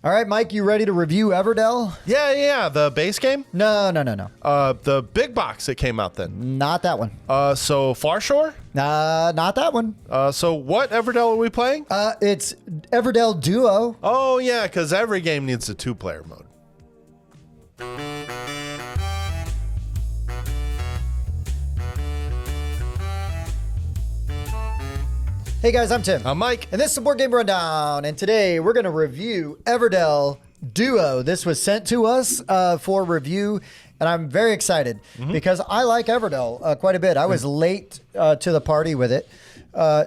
All right, Mike, you ready to review Everdell? Yeah. The base game? No. The big box that came out then. Not that one. So Far Shore? Not that one. So what Everdell are we playing? It's Everdell Duo. Oh, yeah, because every game needs a 2-player mode. Hey guys, I'm Tim. I'm Mike. And this is the Board Game Rundown. And today we're going to review Everdell Duo. This was sent to us for review. And I'm very excited because I like Everdell quite a bit. I was late to the party with it.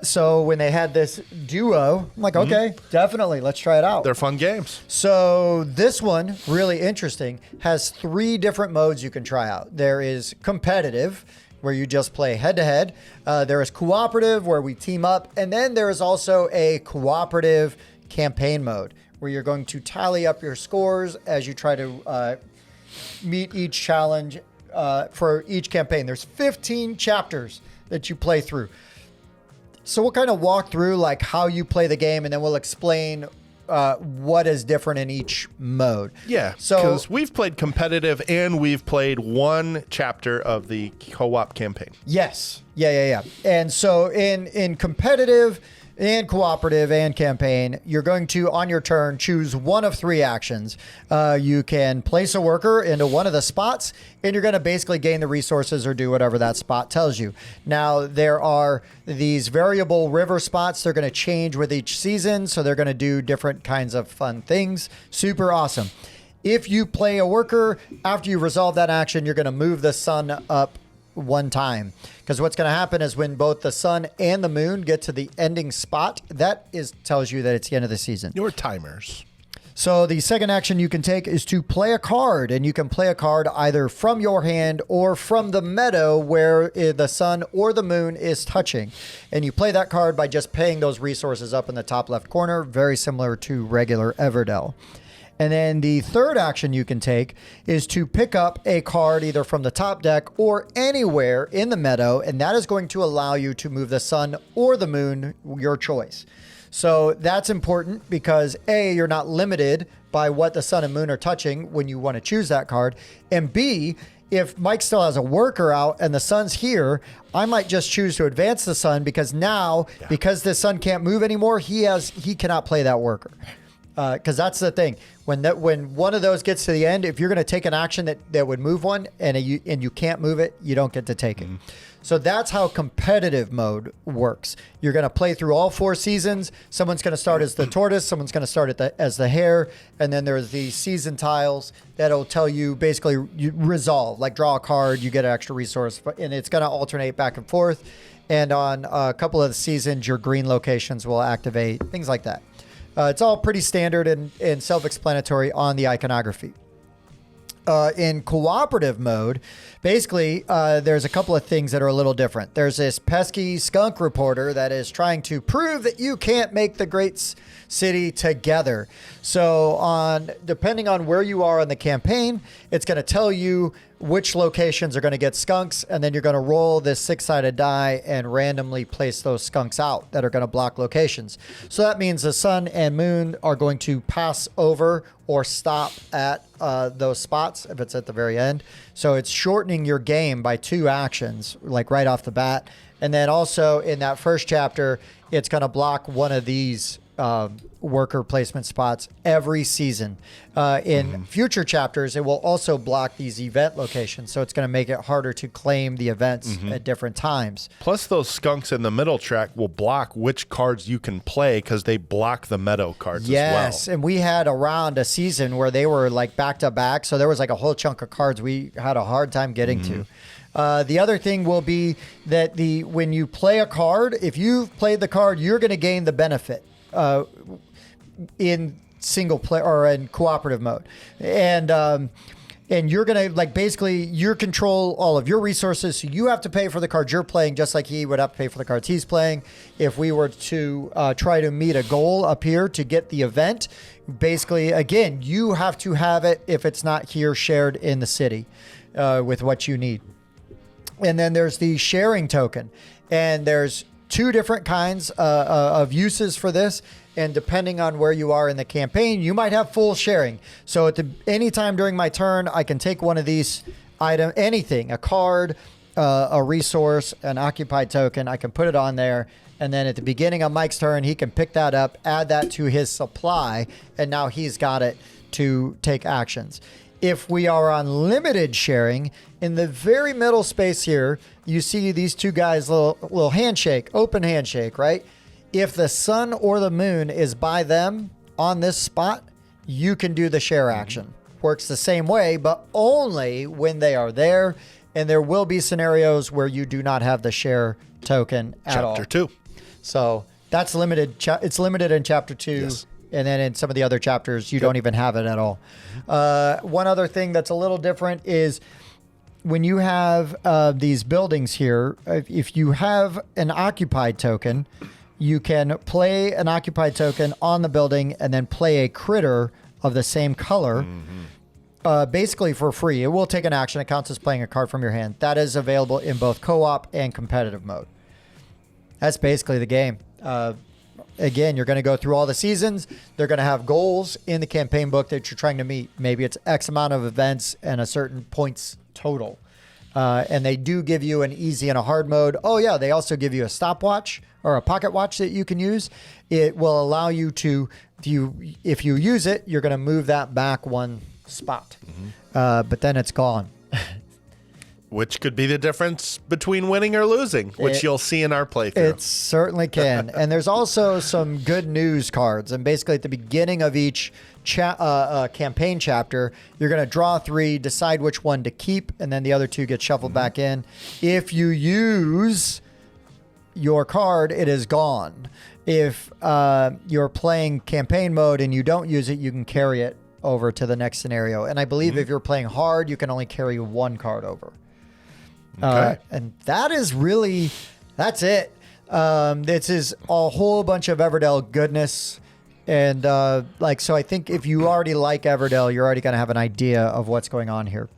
So when they had this duo, I'm like, okay, definitely, let's try it out. They're fun games. So this one, really interesting, has 3 different modes you can try out. There is competitive, where you just play head-to-head. There is cooperative, where we team up. And then there is also a cooperative campaign mode, where you're going to tally up your scores as you try to meet each challenge for each campaign. There's 15 chapters that you play through. So we'll kind of walk through like how you play the game, and then we'll explain what is different in each mode. Yeah, so because we've played competitive and we've played one chapter of the co-op campaign. Yes. Yeah. And so in competitive and cooperative and campaign, you're going to, on your turn, choose one of 3 actions. You can place a worker into one of the spots, and you're going to basically gain the resources or do whatever that spot tells you. Now, there are these variable river spots. They're going to change with each season, so they're going to do different kinds of fun things. Super awesome. If you play a worker, after you resolve that action, you're going to move the sun up 1 time. Because what's going to happen is when both the sun and the moon get to the ending spot, that tells you that it's the end of the season. Your timers. So the second action you can take is to play a card, and you can play a card either from your hand or from the meadow where the sun or the moon is touching. And you play that card by just paying those resources up in the top left corner, very similar to regular Everdell. And then the third action you can take is to pick up a card either from the top deck or anywhere in the meadow, and that is going to allow you to move the sun or the moon, your choice. So that's important because A, you're not limited by what the sun and moon are touching when you want to choose that card, and B, if Mike still has a worker out and the sun's here, I might just choose to advance the sun because now, because the sun can't move anymore, he cannot play that worker. Because that's the thing. When one of those gets to the end, if you're going to take an action that would move one and you can't move it, you don't get to take it. So that's how competitive mode works. You're going to play through all 4 seasons. Someone's going to start as the tortoise. Someone's going to start as the hare. And then there's the season tiles that'll tell you basically you resolve, like draw a card, you get an extra resource. And it's going to alternate back and forth. And on a couple of the seasons, your green locations will activate, things like that. It's all pretty standard and self-explanatory on the iconography. In cooperative mode, basically, there's a couple of things that are a little different. There's this pesky skunk reporter that is trying to prove that you can't make the great city together. So depending on where you are in the campaign, it's going to tell you which locations are going to get skunks, and then you're going to roll this 6-sided die and randomly place those skunks out that are going to block locations. So that means the sun and moon are going to pass over or stop at those spots if it's at the very end. So it's shortening your game by 2 actions, like right off the bat. And then also in that first chapter, it's going to block one of these worker placement spots every season. In future chapters, it will also block these event locations. So it's going to make it harder to claim the events at different times. Plus, those skunks in the middle track will block which cards you can play because they block the meadow cards as well. Yes, and we had around a season where they were like back to back. So there was like a whole chunk of cards we had a hard time getting to. The other thing will be that when you play a card, if you've played the card, you're going to gain the benefit in single play or in cooperative mode, and you're gonna basically you control all of your resources, so you have to pay for the cards you're playing just like he would have to pay for the cards he's playing. If we were to try to meet a goal up here to get the event, basically again you have to have it if it's not here shared in the city with what you need. And then there's the sharing token, and there's 2 different kinds of uses for this. And depending on where you are in the campaign, you might have full sharing. So at any time during my turn, I can take one of these items, anything, a card, a resource, an occupied token. I can put it on there. And then at the beginning of Mike's turn, he can pick that up, add that to his supply, and now he's got it to take actions. If we are on limited sharing, in the very middle space here, you see these two guys, little handshake, open handshake, right? If the sun or the moon is by them on this spot, you can do the share action. Works the same way, but only when they are there. And there will be scenarios where you do not have the share token at all. Chapter 2. So that's limited. It's limited in chapter 2. Yes. And then in some of the other chapters, you don't even have it at all. One other thing that's a little different is when you have these buildings here, if you have an occupied token, you can play an occupied token on the building and then play a critter of the same color, basically for free. It will take an action. It counts as playing a card from your hand. That is available in both co-op and competitive mode. That's basically the game. Again, you're going to go through all the seasons. They're going to have goals in the campaign book that you're trying to meet. Maybe it's X amount of events and a certain points total. And they do give you an easy and a hard mode. Oh, yeah. They also give you a stopwatch or a pocket watch that you can use. It will allow you to, if you use it, you're going to move that back one spot. But then it's gone. Which could be the difference between winning or losing, which you'll see in our playthrough. It certainly can. And there's also some good news cards. And basically at the beginning of each campaign chapter, you're going to draw 3, decide which one to keep, and then the other 2 get shuffled back in. If you use your card, it is gone. If you're playing campaign mode and you don't use it, you can carry it over to the next scenario. And I believe if you're playing hard, you can only carry 1 card over. Okay. And that is really, that's it. This is a whole bunch of Everdell goodness. And so I think if you already like Everdell, you're already going to have an idea of what's going on here.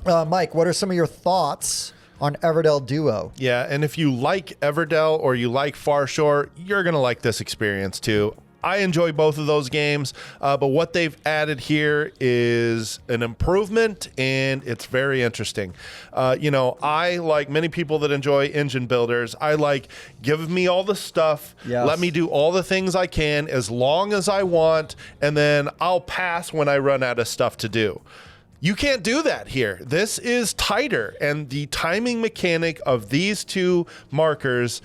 Mike, what are some of your thoughts on Everdell Duo? Yeah, and if you like Everdell or you like Far Shore, you're going to like this experience too. I enjoy both of those games, but what they've added here is an improvement, and it's very interesting. I, like many people that enjoy engine builders, I like, give me all the stuff, let me do all the things I can as long as I want, and then I'll pass when I run out of stuff to do. You can't do that here. This is tighter, and the timing mechanic of these 2 markers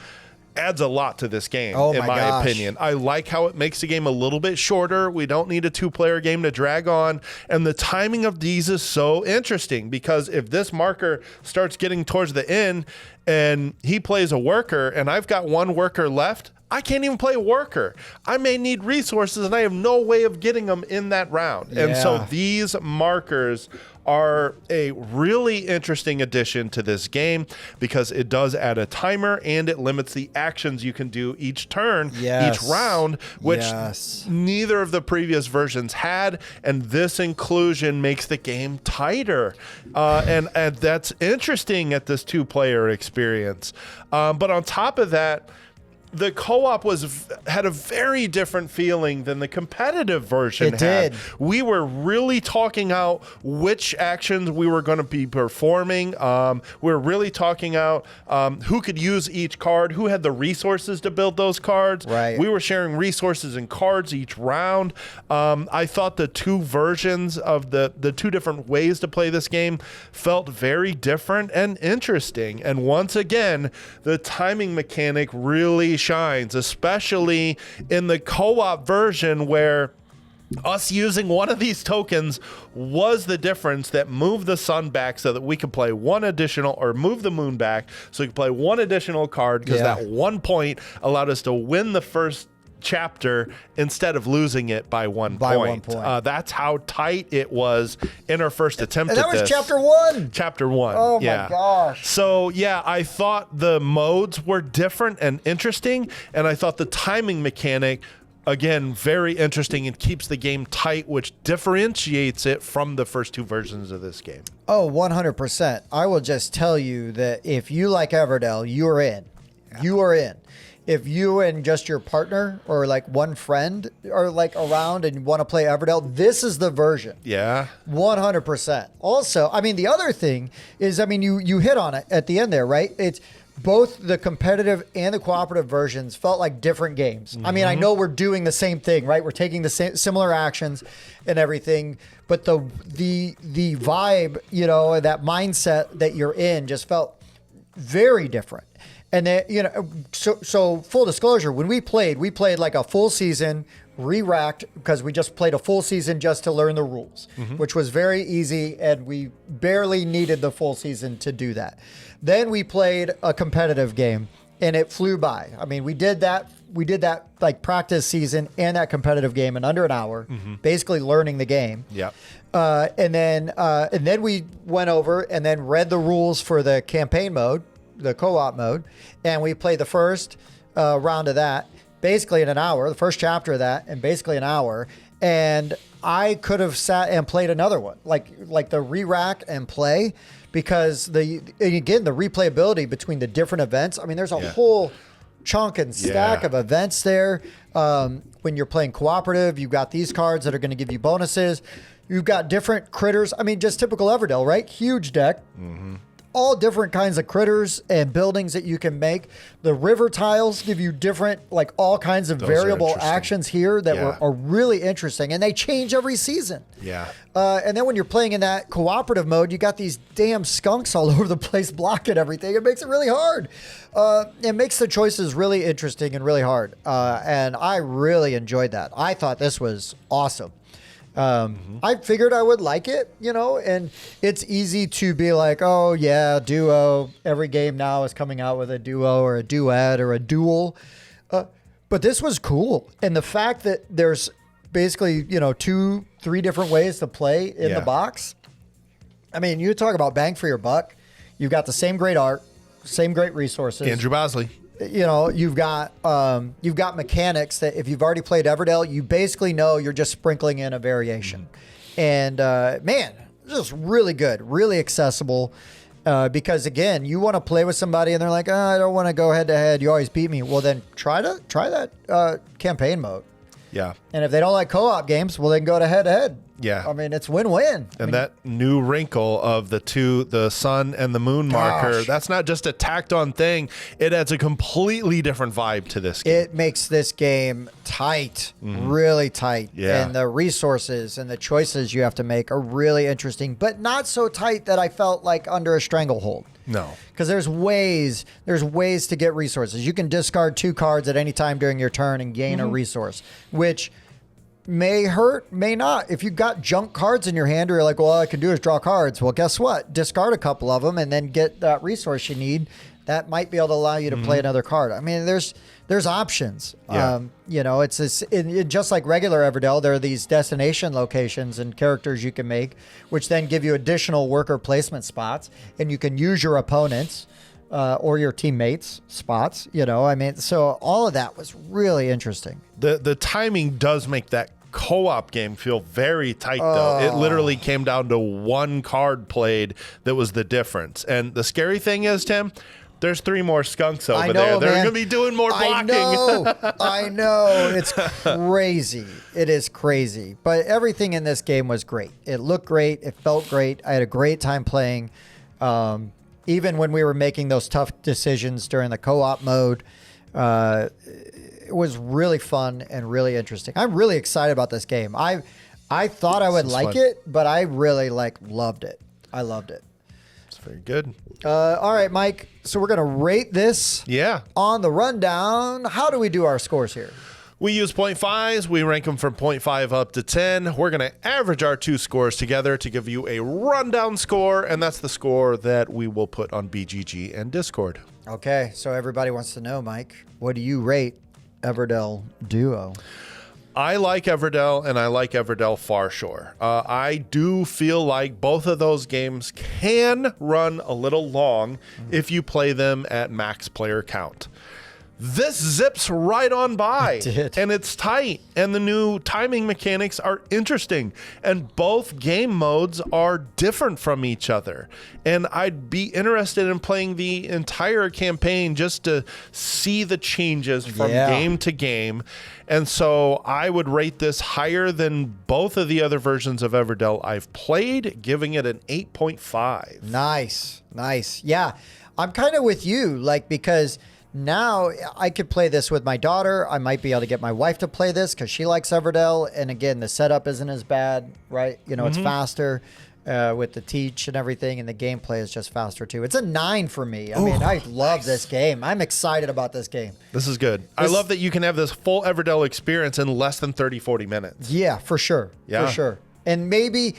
adds a lot to this game, in my opinion. I like how it makes the game a little bit shorter. We don't need a 2-player game to drag on. And the timing of these is so interesting because if this marker starts getting towards the end and he plays a worker and I've got 1 worker left, I can't even play a worker. I may need resources and I have no way of getting them in that round. And so these markers are a really interesting addition to this game because it does add a timer and it limits the actions you can do each turn, each round, which neither of the previous versions had. And this inclusion makes the game tighter. And that's interesting at this 2-player experience. But on top of that, the co-op had a very different feeling than the competitive version had. We were really talking out which actions we were going to be performing. We were really talking out who could use each card, who had the resources to build those cards. Right. We were sharing resources and cards each round. I thought the 2 versions of the 2 different ways to play this game felt very different and interesting. And once again, the timing mechanic really shines, especially in the co-op version where us using one of these tokens was the difference that moved the sun back so that we could play 1 additional, or move the moon back so we could play 1 additional card because that 1 point allowed us to win the first chapter instead of losing it by 1 point. That's how tight it was in our first attempt at this. That was chapter 1. Chapter 1. Oh my gosh. So I thought the modes were different and interesting, and I thought the timing mechanic, again, very interesting and keeps the game tight, which differentiates it from the first 2 versions of this game. Oh, 100%. I will just tell you that if you like Everdell, you're in. You are in. if you and just your partner or like one friend are like around and you want to play Everdell, this is the version. Yeah. 100%. Also, I mean, the other thing is, I mean, you hit on it at the end there, right? It's both the competitive and the cooperative versions felt like different games. I mean, I know we're doing the same thing, right? We're taking the same similar actions and everything, but the vibe, you know, that mindset that you're in just felt very different. And then, you know, so full disclosure, when we played like a full season, re-racked, because we just played a full season just to learn the rules, which was very easy, and we barely needed the full season to do that. Then we played a competitive game, and it flew by. I mean, we did that like practice season and that competitive game in under an hour, basically learning the game. Yep. And then we went over and then read the rules for the campaign mode, the co-op mode, and we played the first round of that basically in an hour, the first chapter of that, in basically an hour. And I could have sat and played another one, like the re-rack and play, because again, the replayability between the different events. I mean, there's a whole chunk and stack of events there. When you're playing cooperative, you've got these cards that are going to give you bonuses. You've got different critters. I mean, just typical Everdell, right? Huge deck. All different kinds of critters and buildings that you can make. The river tiles give you different, like all kinds of variable actions here that are really interesting, and they change every season. Yeah. And then when you're playing in that cooperative mode, you got these damn skunks all over the place blocking everything. It makes it really hard. It makes the choices really interesting and really hard. And I really enjoyed that. I thought this was awesome. I figured I would like it, you know, and it's easy to be like, oh yeah, duo. Every game now is coming out with a duo or a duet or a duel. But this was cool. And the fact that there's basically, you know, 2-3 different ways to play in the box. I mean, you talk about bang for your buck. You've got the same great art, same great resources. Andrew Bosley. You know, you've got mechanics that if you've already played Everdell, you basically know you're just sprinkling in a variation. And man, just really good, really accessible. Because again, you want to play with somebody and they're like, oh, I don't want to go head to head. You always beat me. Well, then try that campaign mode. Yeah. And if they don't like co-op games, well, then go to head to head. Yeah. I mean, it's win-win. And that new wrinkle of the sun and the moon marker, that's not just a tacked on thing. It adds a completely different vibe to this game. It makes this game tight, really tight. Yeah. And the resources and the choices you have to make are really interesting, but not so tight that I felt like under a stranglehold. No. Because there's ways to get resources. You can discard 2 cards at any time during your turn and gain a resource, which may hurt, may not. If you've got junk cards in your hand, or you're like, well, all I can do is draw cards. Well, guess what? Discard a couple of them and then get that resource you need. That might be able to allow you to play another card. I mean, there's options. Yeah. You know, it's just like regular Everdell. There are these destination locations and characters you can make, which then give you additional worker placement spots, and you can use your opponents or your teammates' spots. You know, I mean, so all of that was really interesting. The timing does make that co-op game feel very tight, though. It literally came down to 1 card played that was the difference. And the scary thing is, Tim, there's 3 more skunks over there. They're going to be doing more blocking. I know. It's crazy. It is crazy. But everything in this game was great. It looked great. It felt great. I had a great time playing. Even when we were making those tough decisions during the co-op mode, it was really fun and really interesting. I'm really excited about this game. I thought I would like it, but I really loved it. I loved it. It's very good. All right, Mike. So we're going to rate this on the rundown. How do we do our scores here? We use 0.5s. We rank them from 0.5 up to 10. We're going to average our 2 scores together to give you a rundown score, and that's the score that we will put on BGG and Discord. Okay, so everybody wants to know, Mike, what do you rate Everdell Duo? I like Everdell, and I like Everdell Farshore. I do feel like both of those games can run a little long if you play them at max player count. this zips right on by. It did. And it's tight. And the new timing mechanics are interesting. And both game modes are different from each other. And I'd be interested in playing the entire campaign just to see the changes from game to game. And so I would rate this higher than both of the other versions of Everdell I've played, giving it an 8.5. Nice. Nice. Yeah. I'm kind of with you, like, because now I could play this with my daughter. I might be able to get my wife to play this because she likes Everdell. And again, the setup isn't as bad, right? You know, it's faster with the teach and everything, and the gameplay is just faster too. It's a 9 for me. I mean, I love this game. I'm excited about this game. This is good. I love that you can have this full Everdell experience in less than 30, 40 minutes. Yeah, for sure. Yeah. For sure. And maybe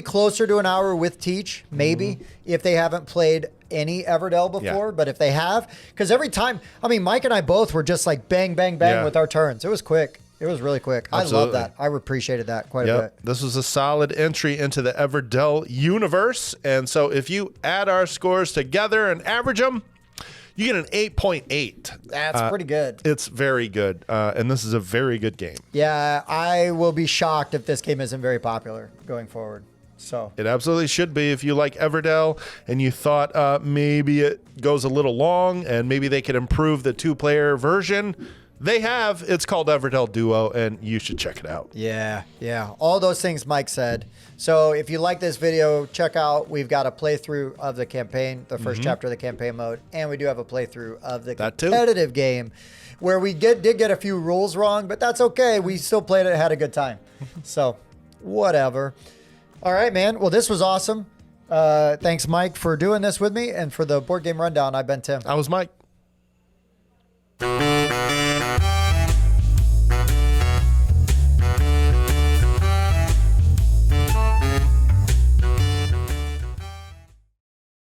closer to an hour with teach, maybe, if they haven't played any Everdell before. But if they have, because every time, I mean, Mike and I both were just like bang, bang, bang with our turns. It was quick. It was really quick. Absolutely. I love that. I appreciated that quite a bit. This was a solid entry into the Everdell universe. And so if you add our scores together and average them, you get an 8.8. That's pretty good. It's very good. And this is a very good game. Yeah, I will be shocked if this game isn't very popular going forward. So it absolutely should be. If you like Everdell and you thought maybe it goes a little long and maybe they could improve the 2-player version, they have. It's called Everdell Duo, and you should check it out. Yeah, yeah. All those things Mike said. So if you like this video, check out, we've got a playthrough of the campaign, the first chapter of the campaign mode, and we do have a playthrough of the competitive game where we did get a few rules wrong, but that's okay. We still played it, had a good time. So whatever. All right, man. Well, this was awesome. Thanks, Mike, for doing this with me, and for the board game rundown. I've been Tim. I was Mike.